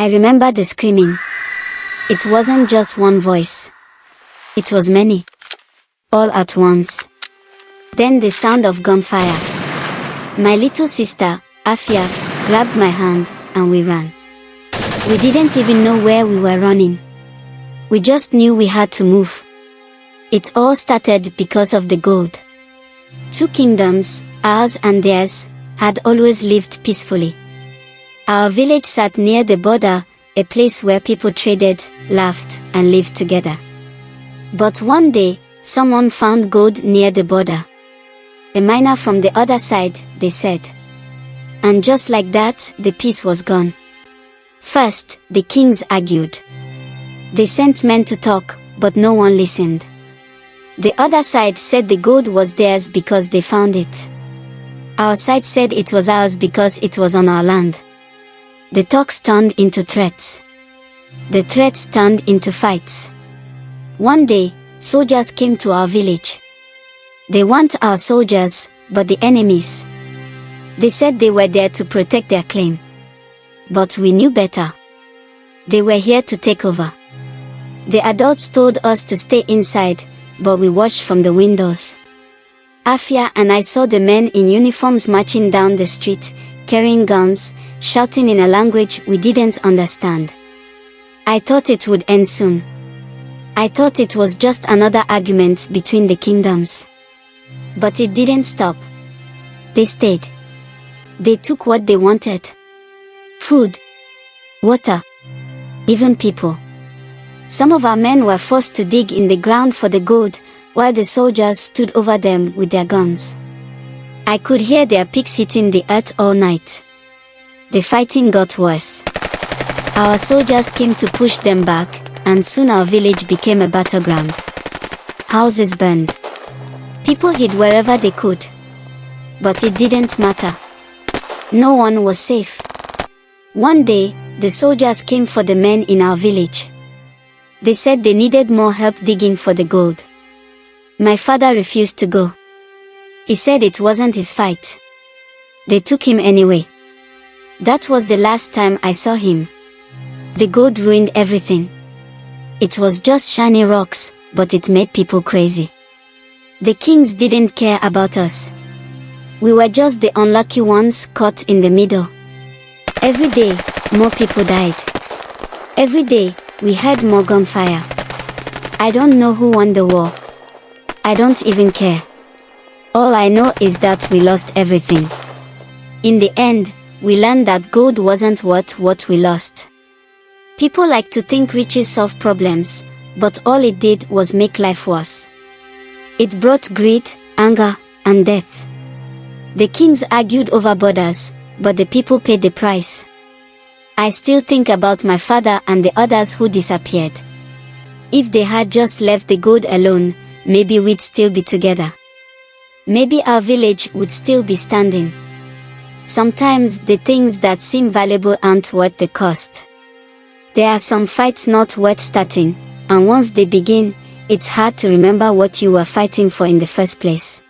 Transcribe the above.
I remember the screaming. It wasn't just one voice. It was many. All at once. Then the sound of gunfire. My little sister, Afia, grabbed my hand, and we ran. We didn't even know where we were running. We just knew we had to move. It all started because of the gold. Two kingdoms, ours and theirs, had always lived peacefully. Our village sat near the border, a place where people traded, laughed, and lived together. But one day, someone found gold near the border. A miner from the other side, they said. And just like that, the peace was gone. First, the kings argued. They sent men to talk, but no one listened. The other side said the gold was theirs because they found it. Our side said it was ours because it was on our land. The talks turned into threats. The threats turned into fights. One day, soldiers came to our village. They weren't our soldiers, but the enemies. They said they were there to protect their claim. But we knew better. They were here to take over. The adults told us to stay inside, but we watched from the windows. Afia and I saw the men in uniforms marching down the street, carrying guns, shouting in a language we didn't understand. I thought it would end soon. I thought it was just another argument between the kingdoms. But it didn't stop. They stayed. They took what they wanted. Food. Water. Even people. Some of our men were forced to dig in the ground for the gold, while the soldiers stood over them with their guns. I could hear their picks hitting the earth all night. The fighting got worse. Our soldiers came to push them back, and soon our village became a battleground. Houses burned. People hid wherever they could. But it didn't matter. No one was safe. One day, the soldiers came for the men in our village. They said they needed more help digging for the gold. My father refused to go. He said it wasn't his fight. They took him anyway. That was the last time I saw him. The gold ruined everything. It was just shiny rocks, but it made people crazy. The kings didn't care about us. We were just the unlucky ones caught in the middle. Every day, more people died. Every day, we heard more gunfire. I don't know who won the war. I don't even care. All I know is that we lost everything. In the end, we learned that gold wasn't worth what we lost. People like to think riches solve problems, but all it did was make life worse. It brought greed, anger, and death. The kings argued over borders, but the people paid the price. I still think about my father and the others who disappeared. If they had just left the gold alone, maybe we'd still be together. Maybe our village would still be standing. Sometimes the things that seem valuable aren't worth the cost. There are some fights not worth starting, and once they begin, it's hard to remember what you were fighting for in the first place.